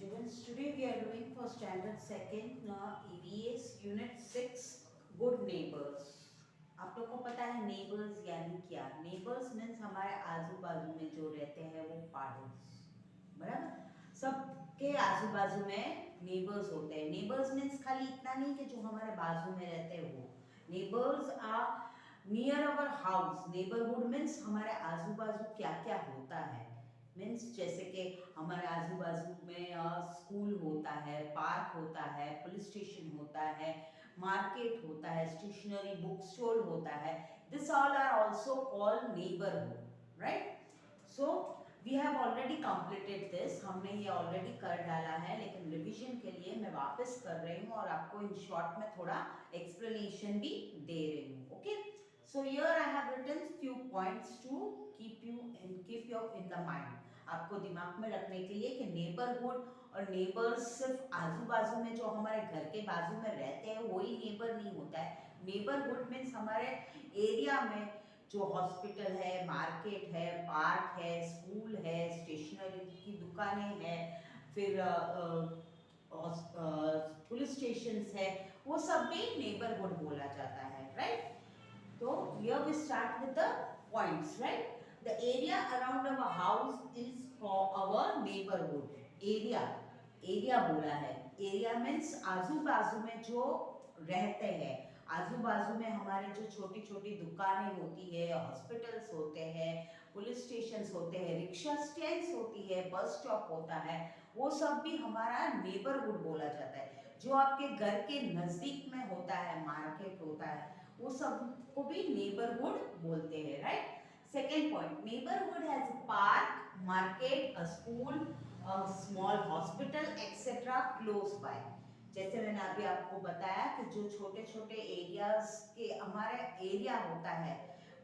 students. Today we are doing for standard second EVS unit 6 good neighbors. आप लोग को पता है नेबर्स यानी क्या? नेबर्स मीन्स हमारे आजू बाजू में जो रहते हैं वो पड़ोस, बराबर। सबके आजू बाजू में नेबर्स होते हैं। नेबर्स मीन्स खाली इतना नहीं कि जो हमारे बाजू में रहते हैं वो। Neighbours are near our house. Neighbourhood means हमारे आजू बाजू क्या क्या होता है, मीन्स जैसे कि हमारे आजू बाजू में स्कूल होता है, पार्क होता है, पुलिस स्टेशन होता है, मार्केट होता है, स्टेशनरी बुक स्टोर होता है। This all are also called neighbourhood, right? So we have already completed this. हमने ये ऑलरेडी कर डाला है, लेकिन रिविजन के लिए मैं वापस कर रही हूँ और आपको इन शॉर्ट में थोड़ा एक्सप्लेनेशन भी दे रही हूँ। Okay, so here I have written few points to keep you in the mind. आपको दिमाग में रखने के लिए कि नेबरहुड और नेबर्स सिर्फ आजू बाजू में जो हमारे घर के बाजू में रहते हैं वही नेबर नहीं होता है। नेबरहुड मीन्स हमारे एरिया में जो हॉस्पिटल है, मार्केट है, पार्क है, स्कूल है, स्टेशनरी की दुकानें हैं, फिर पुलिस स्टेशन है, वो सब भी नेबरहुड बोला जाता है, right? So here we start with the points, right? The area around our house is for our neighborhood. area बोला है। area means आजू बाजू में जो रहते हैं। आजू बाजू में हमारे जो छोटी छोटी दुकानें होती है, हॉस्पिटल्स होते हैं, पुलिस स्टेशन होते हैं, रिक्शा स्टैंड्स होती है, बस स्टॉप होता है, वो सब भी हमारा नेबरहुड बोला जाता है। जो आपके घर के नजदीक में होता है, मार्केट होता है, वो सब को भी नेबरहुड बोलते हैं, right? Second point, neighbourhood has a park, market, a school, a small hospital etcetera close by. जैसे मैंने अभी आपको बताया कि जो छोटे छोटे एरियाज के हमारे एरिया होता है,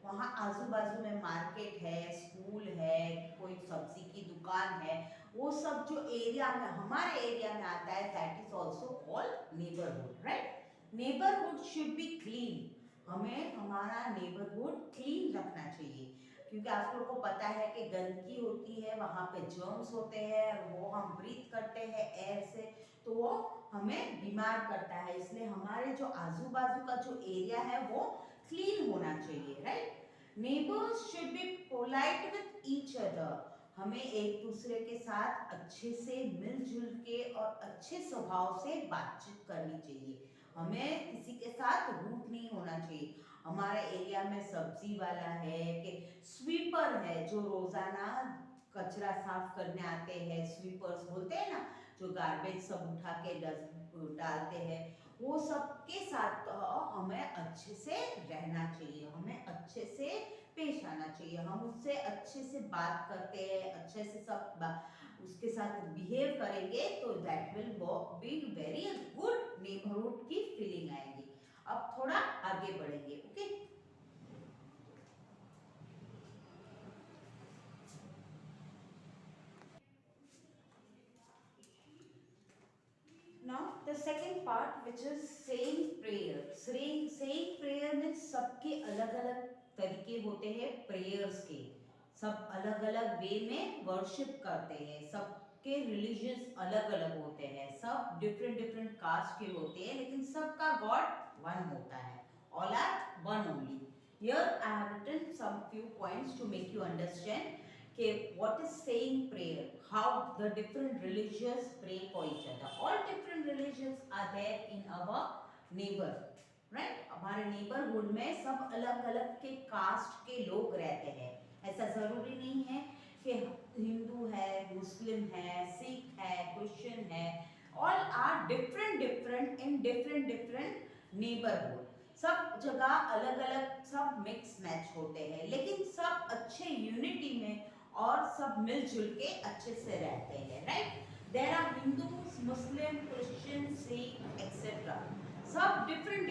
वहाँ आजू बाजू में मार्केट है, स्कूल है, कोई सब्जी की दुकान है, वो सब जो एरिया में हमारे एरिया में आता है, that is also called neighbourhood, right? Neighbourhood should be clean. हमें हमारा नेबरहुड क्लीन रखना चाहिए, क्योंकि आप लोगों को पता है कि गंदगी होती है, वहाँ पे जर्म्स होते हैं, वो हम ब्रीथ करते हैं एयर से, तो वो हमें बीमार करता है। इसलिए हमारे जो आजू बाजू का जो एरिया है वो क्लीन होना चाहिए, right? Neighbours should be polite with each other. हमें एक दूसरे के साथ अच्छे से मिलजुल के और अच्छे स्वभाव से बातचीत करनी चाहिए। हमें किसी के साथ रूड नहीं होना चाहिए। हमारे एरिया में सब्जी वाला है कि स्वीपर है, जो रोजाना कचरा साफ करने आते हैं, स्वीपर्स बोलते हैं ना, जो गार्बेज सब उठा के डालते हैं, वो सबके साथ हमें अच्छे से रहना चाहिए, हमें अच्छे से पेश आना चाहिए। हम उससे अच्छे से बात करते हैं, अच्छे से सब उसके साथ बिहेव करेंगे तो that will be very good neighbourhood की फीलिंग आएगी। अब थोड़ा आगे बढ़ेंगे, okay? Now the second part, which is saying prayer. Saying prayer means सबके अलग अलग तरीके होते हैं प्रेयर्स के। सब अलग अलग वे में वर्शिप करते हैं, सबके रिलीजियस अलग अलग होते हैं, सब डिफरेंट डिफरेंट कास्ट के होते हैं, लेकिन सबका गॉड वन होता है। All are one only. Here I have written some few points to make you understand what is saying prayer, how the different religions pray for each other. All different religions are there in our neighbor, right? हमारे neighbourhood में सब अलग अलग के cast के लोग रहते हैं। ऐसा जरूरी नहीं है कि हिंदू है, मुस्लिम है, सिख है, क्रिश्चियन है। All are different in different neighbourhood. सब जगह अलग अलग सब मिक्स मैच होते हैं, लेकिन सब अच्छे यूनिटी में और सब मिलजुल के अच्छे से रहते हैं, right? There are Hindus, Muslim, Christian, Sikh etcetera. सब डिफरेंट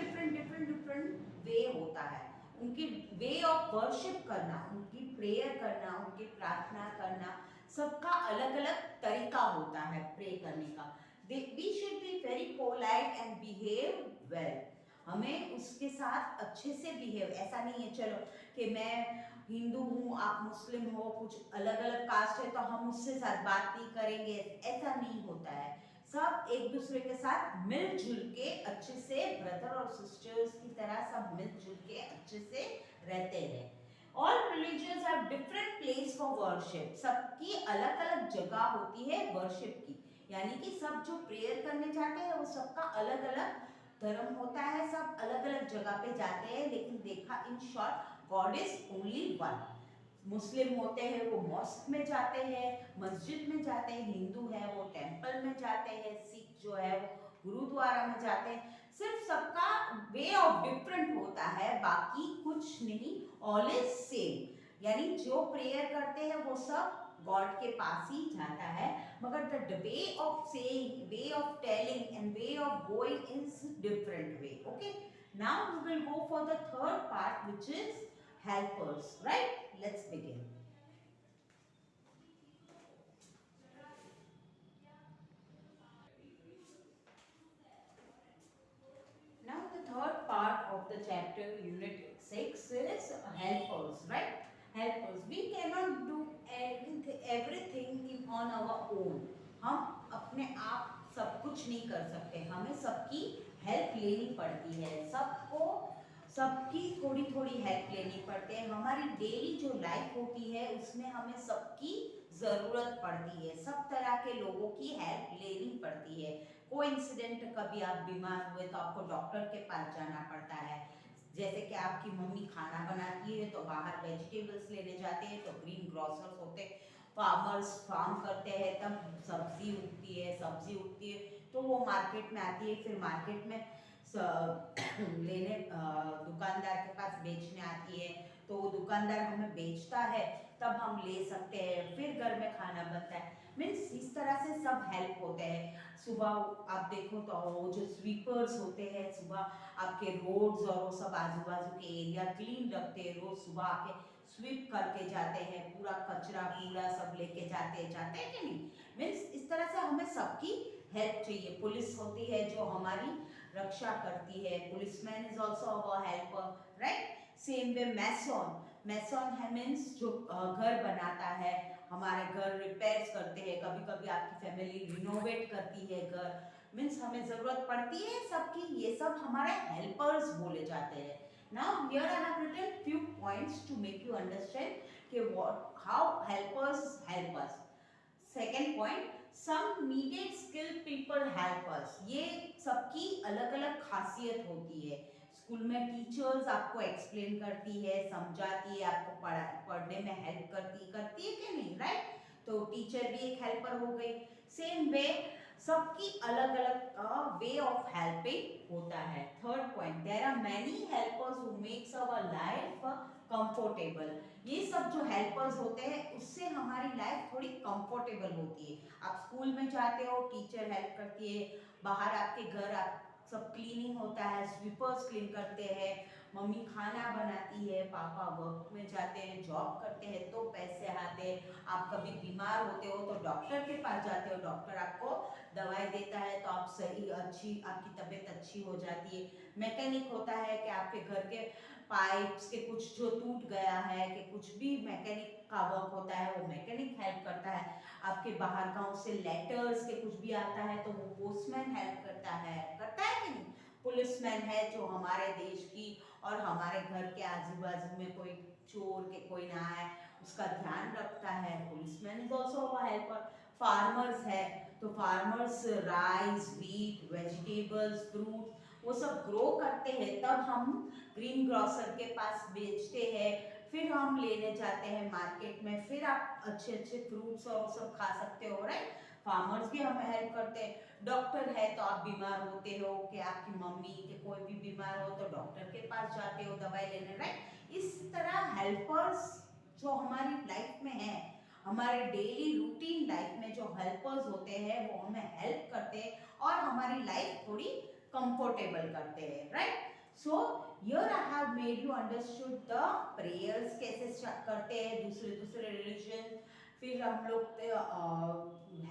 वे होता है। उनकी वे ऑफ वर्शिप करना, उनकी प्रेयर करना, उनकी प्रार्थना करना, सबका अलग अलग तरीका होता है प्रे करने का। We should be very polite and behave well. हमें उसके साथ अच्छे से बिहेव, ऐसा नहीं है चलो कि मैं हिंदू हूँ, आप मुस्लिम हो, कुछ अलग अलग कास्ट है तो हम उससे साथ बात नहीं करेंगे, ऐसा नहीं होता है। सब एक दूसरे के साथ मिलजुल के अच्छे से ब्रदर और सिस्टर्स की तरह सब मिलजुल के अच्छे से रहते हैं। All religions have different place for worship. सबकी अलग अलग जगह होती है वर्शिप की, यानी कि सब जो प्रेयर करने जाते हैं वो सबका अलग अलग धर्म होता है, सब अलग अलग जगह पे जाते हैं, लेकिन देखा in short God is only one. मुस्लिम होते हैं वो मॉस्क में जाते हैं, मस्जिद में जाते हैं, हिंदू है वो टेंपल में जाते हैं, सिख जो है वो गुरुद्वारा में जाते हैं। सिर्फ सबका वे ऑफ डिफरेंट होता है, बाकी कुछ नहीं, ऑल इज सेम। यानी जो प्रेयर करते हैं वो सब गॉड के पास ही जाता है, मगर the way of saying, way of telling and way of going is different way. Okay, now we will go for the third part which is helpers, right? Let's begin. Now the third part of the chapter unit 6 is helpers, right? Helpers. We cannot do everything on our own. हम अपने आप सब कुछ नहीं कर सकते, हमें सबकी हेल्प लेनी पड़ती है। सबको सबकी थोड़ी थोड़ी हेल्प लेनी पड़ती है। हमारी डेली जो लाइफ होती है उसमें हमें सबकी ज़रूरत पड़ती है, सब तरह के लोगों की हेल्प लेनी पड़ती है। कोई इंसिडेंट, कभी आप बीमार हुए तो आपको डॉक्टर के पास जाना पड़ता है, जैसे कि आपकी मम्मी खाना बनाती है तो बाहर वेजिटेबल्स लेने जाते हैं तो ग्रीन ग्रोसर्स होते हैं, फार्मर्स फार्म करते हैं तब सब्जी उगती है तो वो मार्केट में आती है, फिर मार्केट में लेने दुकानदार के पास बेचने आती है, तो वो दुकानदार हमें बेचता है तब हम ले सकते हैं, फिर घर में खाना बनता है। मीन्स इस तरह से सब हेल्प होते हैं। सुबह आप देखो तो वो जो स्वीपर्स होते हैं सुबह आपके रोड्स और वो सब आजू बाजू के एरिया क्लीन रखते हैं, रोज सुबह आके स्वीप करके जाते हैं, पूरा कचरा कूड़ा सब लेके जाते हैं कि नहीं। मीन्स इस तरह से हमें सबकी हेल्प चाहिए। पुलिस होती है जो हमारी रक्षा करती है, policeman is also our helper, right? Same way mason है मीन्स जो घर बनाता है, हमारे घर रिपेयर्स करते हैं, कभी कभी आपकी फैमिली रिनोवेट करती है घर, मीन्स हमें जरूरत पड़ती है सबकी, ये सब हमारे हेल्पर्स बोले जाते हैं। Now here I have written few points to make you understand कि what how helpers help us. Second point, some needed skill people help us. ये सबकी अलग अलग खासियत होती है। स्कूल में टीचर्स आपको एक्सप्लेन करती है, समझाती है, आपको पढ़ने में हेल्प करती है कि नहीं, राइट? तो टीचर भी एक हेल्पर हो गई। सेम वे सबकी अलग अलग वे ऑफ हेल्पिंग होता है। Third point, there are many helpers who makes our life comfortable. ये सब जो हेल्पर्स होते हैं उससे हमारी लाइफ थोड़ी कंफर्टेबल होती है। आप स्कूल में जाते हो, टीचर हेल्प करती है, बाहर आपके घर आप सब क्लीनिंग होता है, स्वीपर्स क्लीन करते हैं, मम्मी खाना बनाती है, पापा वर्क में जाते हैं, जॉब करते हैं तो पैसे आते हैं, आप कभी बीमार होते हो तो डॉक्टर के पास जाते हो, डॉक्टर आपको दवाई देता है तो आप आपकी तबीयत अच्छी हो जाती है। मैकेनिक होता है कि आपके घर के पाइप्स के कुछ जो टूट गया है, कि कुछ भी मैकेनिक का वर्क होता है वो मैकेनिक हेल्प करता है। आपके बाहर गांव से लेटर्स के कुछ भी आता है तो वो पोस्टमैन हेल्प करता है कि नहीं। पुलिसमैन है जो हमारे देश की और हमारे घर के आजू बाजू में कोई चोर के कोई ना आए उसका ध्यान रखता है, policeman is also a helper. Farmers है तो farmers rice, wheat, vegetables, fruit वो सब ग्रो करते हैं, तब हम ग्रीन ग्रोसर के पास बेचते हैं, फिर हम लेने जाते हैं मार्केट में, फिर आप अच्छे अच्छे फ्रूट्स और सब खा सकते हो, राइट? फार्मर्स भी हमें हेल्प करते हैं। डॉक्टर है तो आप बीमार होते हो कि आपकी मम्मी के कोई भी बीमार हो तो डॉक्टर के पास जाते हो दवाई लेने, राइट? इस तरह हेल्पर्स जो हमारी लाइफ में है, हमारे डेली रूटीन लाइफ में जो हेल्पर्स होते हैं वो हमें हेल्प करते हैं और हमारी लाइफ थोड़ी कंफर्टेबल करते हैं, right? So here I have made you understood the prayers कैसे करते हैं दूसरे दूसरे रिलीजन, फिर हम लोग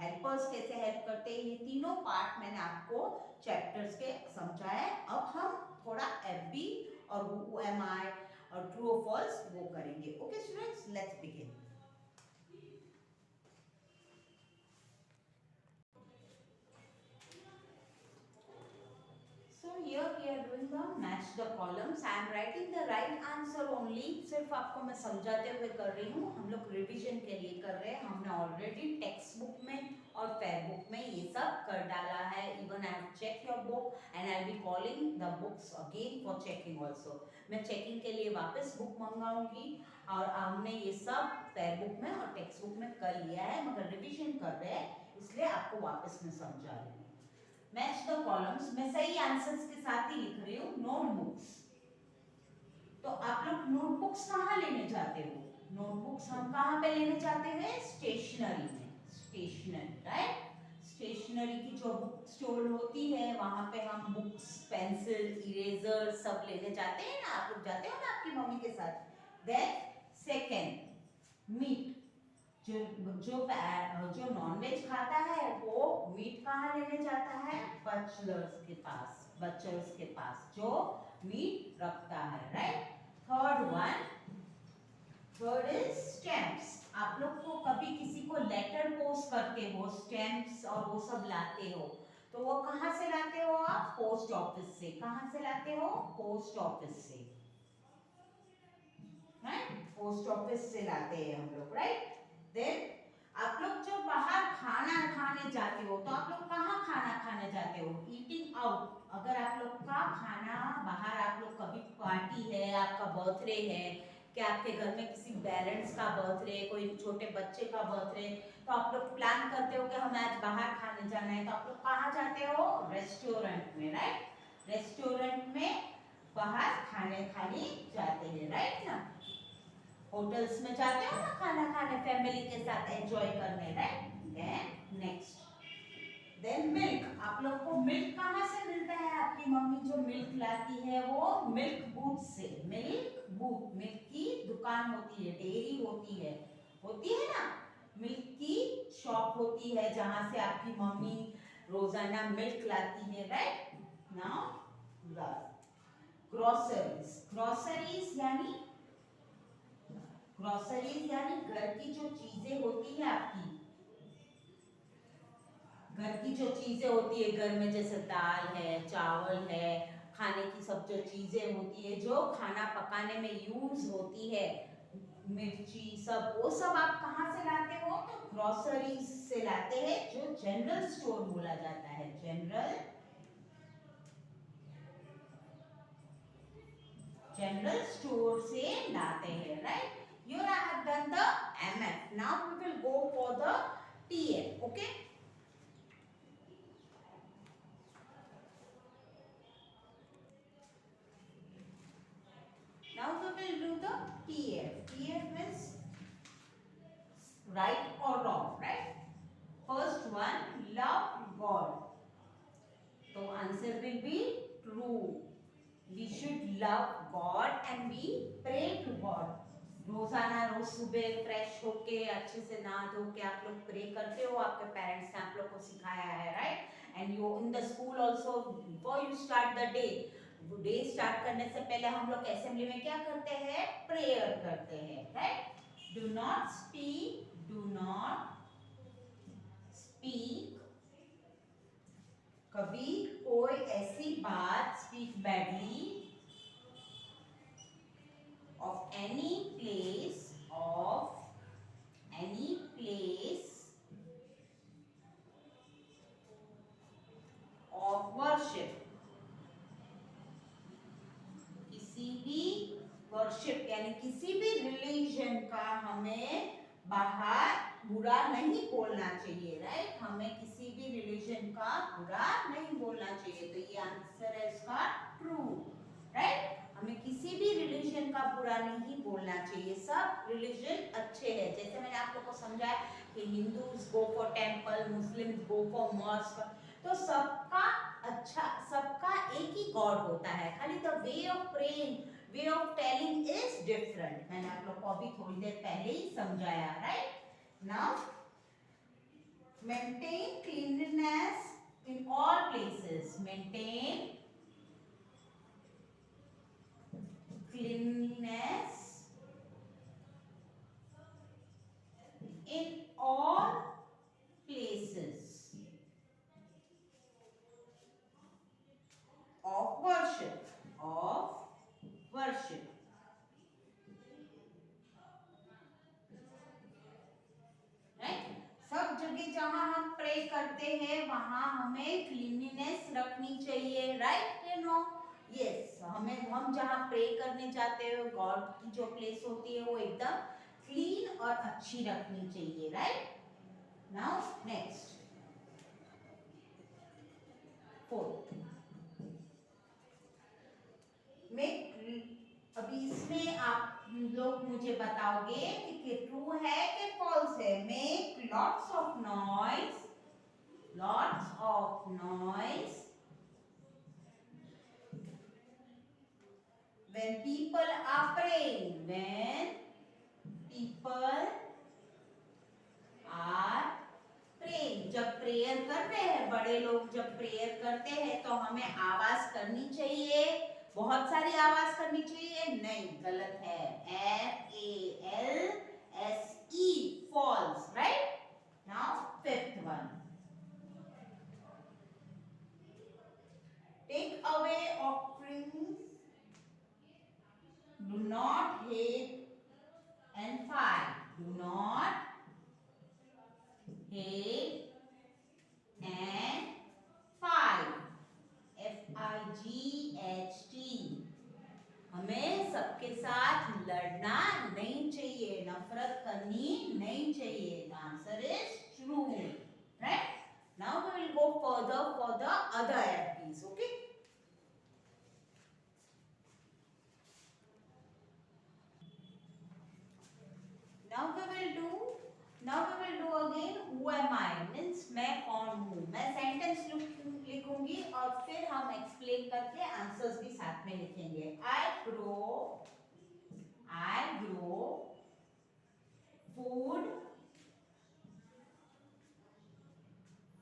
हेल्पर्स कैसे हेल्प करते हैं, ये तीनों पार्ट मैंने आपको चैप्टर्स के समझाया है। अब हम थोड़ा एफबी और हु एम आई और ट्रू और फॉल्स वो करेंगे. Okay students, let's begin. So here we are doing the match the columns. I am writing the right answer only. सिर्फ आपको मैं समझाते हुए कर रही हूँ. हम लोग रिवीजन के लिए कर रहे हैं. हमने ऑलरेडी टेक्स्ट बुक में और फेयर बुक में ये सब कर डाला है. Even I have checked your book and I will be calling the books again for checking also. मैं चेकिंग के लिए वापस बुक मंगाऊंगी और हमने ये सब फेयर बुक में और टेक्स्ट बुक में कर लिया है, मगर रिवीजन कर रहे हैं इसलिए आपको वापस मैं समझा रही हूँ. Match the columns. मैं सही आंसर्स के साथ ही लिख रही हूँ. नोटबुक्स. तो आप लोग नोटबुक्स कहाँ लेने जाते हो? नोटबुक्स हम कहाँ पे लेने जाते हैं? स्टेशनरी में. Stationery, right. स्टेशनरी की जो बुक स्टोर होती है वहां पे हम बुक्स, पेंसिल, इरेजर सब लेने जाते हैं ना. आप लोग जाते हो ना आपकी मम्मी के साथ. Then second, meat. जो नॉनवेज खाता है वो मीट कहाँ लेने जाता है? बचलर्स के पास. बचलर्स के पास जो मीट रखता है, राइट. Third is stamps. आप लोग को कभी किसी को लेटर पोस्ट करते हो, स्टैम्प्स और वो सब लाते हो, तो वो कहाँ से लाते हो आप? पोस्ट ऑफिस से. कहाँ से लाते हो? पोस्ट ऑफिस से, राइट. पोस्ट ऑफिस से लाते हैं हम लोग, राइट. देन आप लोग जो बाहर खाना खाने जाते हो तो आप लोग कहाँ खाना खाने जाते हो? Eating out. अगर आप लोग का खाना बाहर, आप लोग कभी पार्टी है, आपका बर्थडे है, कि आपके घर में किसी पेरेंट्स का बर्थडे, कोई छोटे बच्चे का बर्थडे, तो आप लोग प्लान करते हो कि हमें आज बाहर खाने जाना है, तो आप लोग कहाँ जाते हो? रेस्टोरेंट में, राइट. रेस्टोरेंट में बाहर खाने खाने जाते हैं, राइट ना. होटल्स में जाते हो ना खाना खाने फैमिली के साथ एंजॉय करने, right. Then next, then milk. आप लोग को मिल्क कहाँ से मिलता है? आपकी मम्मी जो मिल्क लाती है वो मिल्क बूथ से. मिल्क बूथ, मिल्क की दुकान होती है, डेयरी होती है ना. मिल्क की शॉप होती है जहाँ से आपकी मम्मी रोजाना मिल्क लाती है, राइट. Now groceries. ग्रोसरीज यानी घर की जो चीजें होती है आपकी, घर की जो चीजें होती है घर में, जैसे दाल है, चावल है, खाने की सब जो चीजें होती है जो खाना पकाने में यूज होती है, मिर्ची सब, वो सब आप कहाँ से लाते हो? तो ग्रोसरीज से लाते हैं, जो जनरल स्टोर बोला जाता है. जनरल स्टोर से लाते हैं, right. Here I have done the MF. Now we will go for the TF. Okay. Now we will do the TF. TF is right or wrong, right? First one, love God. So answer will be true. We should love God and we pray to God. रोजाना रोज सुबह fresh होके अच्छे से नहा धो के आप लोग प्रे करते हो. आपके पेरेंट्स ने आप लोग को सिखाया है, right. And you in the school also, before you start the day start करने से पहले हम लोग असेंबली में क्या करते हैं? प्रेयर करते हैं, राइट. Do not speak. कभी कोई ऐसी बात speak badly of any place of worship. किसी भी वर्शिप यानी किसी भी रिलीजन का हमें बाहर बुरा नहीं बोलना चाहिए, राइट. हमें किसी भी रिलीजन का बुरा नहीं बोलना चाहिए. तो ये आंसर है इसका ट्रू, राइट. हमें किसी भी रिलीजन का बुरा नहीं बोलना चाहिए. सब रिलीजन अच्छे हैं. जैसे मैंने आप लोग को समझाया कि Hindus go for temple, Muslims go for mosque, तो सबका अच्छा, सबका एक ही गॉड होता है, खाली the way of praying, way of telling is different. मैंने आप लोग को अभी थोड़ी देर पहले ही समझाया, right. Now maintain cleanliness in all places. Maintain cleanliness in all places of worship, right. सब जगह जहां हम प्रे करते हैं वहां हमें क्लीनलीनेस रखनी चाहिए, राइट यू नो। यस, हमें हम जहां प्रे करने जाते हैं गॉड की जो प्लेस होती है वो एकदम क्लीन और अच्छी रखनी चाहिए, राइट। नाउ नेक्स्ट फोर्थ, अभी इसमें आप लोग मुझे बताओगे कि ट्रू है कि फॉल्स है। Make lots of noise when people are praying, when people are praying, जब प्रेयर कर रहे हैं, बड़े लोग जब प्रेयर करते हैं तो हमें आवाज करनी चाहिए, बहुत सारी आवाज करनी चाहिए, नहीं, गलत है। FALSE, false, right? Now fifth one, take away offerings, do not hate and fight, do not hate and fight, FIGHT, हमें सबके साथ लड़ना नहीं चाहिए, नफरत करनी नहीं चाहिए। The answer is true, right? Now we will go further for the other FPs, okay? Now we will do again who am I, means मैं कौन हूँ। मैं सेंटेंस लिखूंगी और फिर हम एक्सप्लेन करके आंसर्स भी साथ में लिखेंगे। I grow food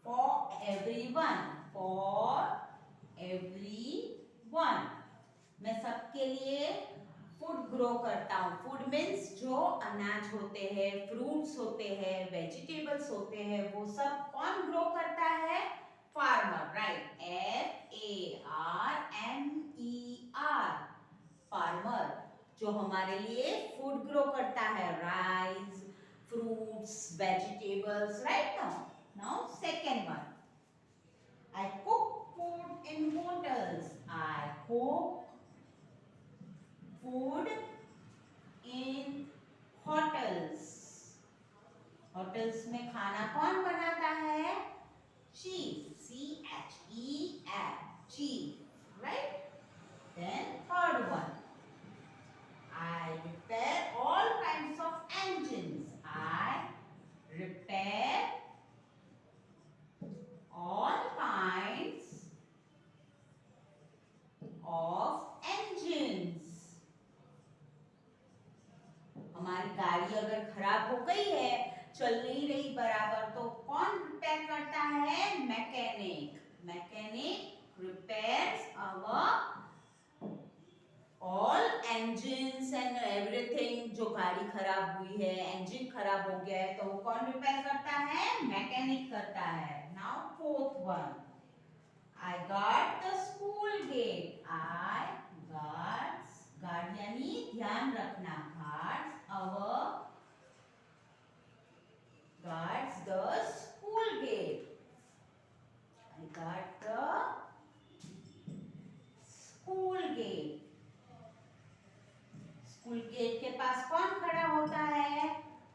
for everyone, मैं सबके लिए फूड ग्रो करता हूँ। फूड मीन्स जो अनाज होते हैं, फ्रूट्स होते हैं, वेजिटेबल्स होते हैं, वो सब कौन ग्रो करता है? Farmer, right. FARMER, फार्मर, जो हमारे लिए फूड ग्रो करता है, rice, fruits, vegetables, right. Now second one, I cook food in hotels. I cook food in hotels. Hotels में खाना कौन बनाता है? Chief, CHEF, chief, right? Then third one, I repair all kinds of engines. I repair all kinds of engines. हमारी गाड़ी अगर खराब हो गई है, चल नहीं रही बराबर, तो कौन रिपेयर करता है? Mechanic repairs our all engines and everything। जो गाड़ी खराब हुई है, इंजन खराब हो गया है, तो वो कौन रिपेयर करता है? मैकेनिक करता है। Now fourth one, I guard the school gate. I guard यानी ध्यान रखना, guards the school gate. I guard the school gate. School gate के पास कौन खड़ा होता है?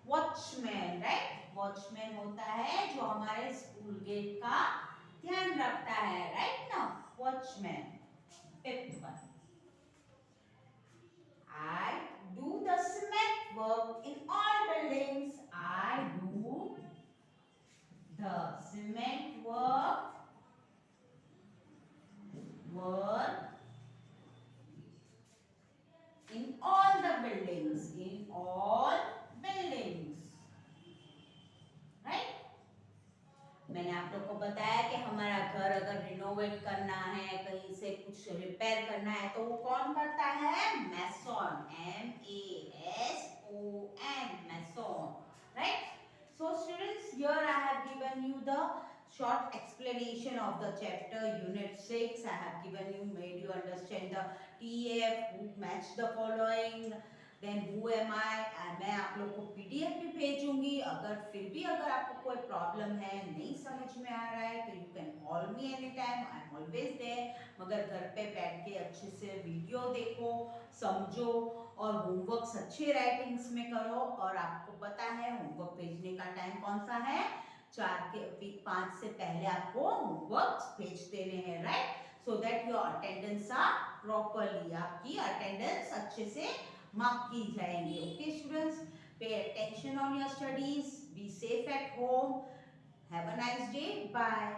Watchman, right. वॉचमैन होता है जो हमारे स्कूल गेट का ध्यान रखता है, राइट ना, watchman. Fifth one, I do the cement work in all buildings. I do the cement work in all the buildings, right? मैंने आप लोग को बताया कि हमारा घर अगर रिनोवेट करना है, कहीं से कुछ रिपेयर करना है, तो वो कौन करता है? Mason, MASON, mason, right. given you the short explanation of the chapter unit 6. I have given you, made you understand the TF, who match the following, then who am I, मैं आप लोग को PDF भी भेजूंगी. अगर फिर भी अगर आपको कोई प्रॉब्लम है, नहीं समझ में आ रहा है, तो you can call me any time, I am always there. मगर घर पे बैठ के अच्छे से वीडियो देखो, समझो और होमवर्क्स अच्छे राइटिंग्स में करो. और आपको पता है होमवर्क भेजने का टाइम कौन सा है, 5 से पहले आपको होमवर्क्स भेज देने हैं, right, so that your attendance are properly, आपकी अटेंडेंस अच्छे से मार्क की जाएंगी. Okay students, pay attention on your studies, be safe at home, have a nice day, bye.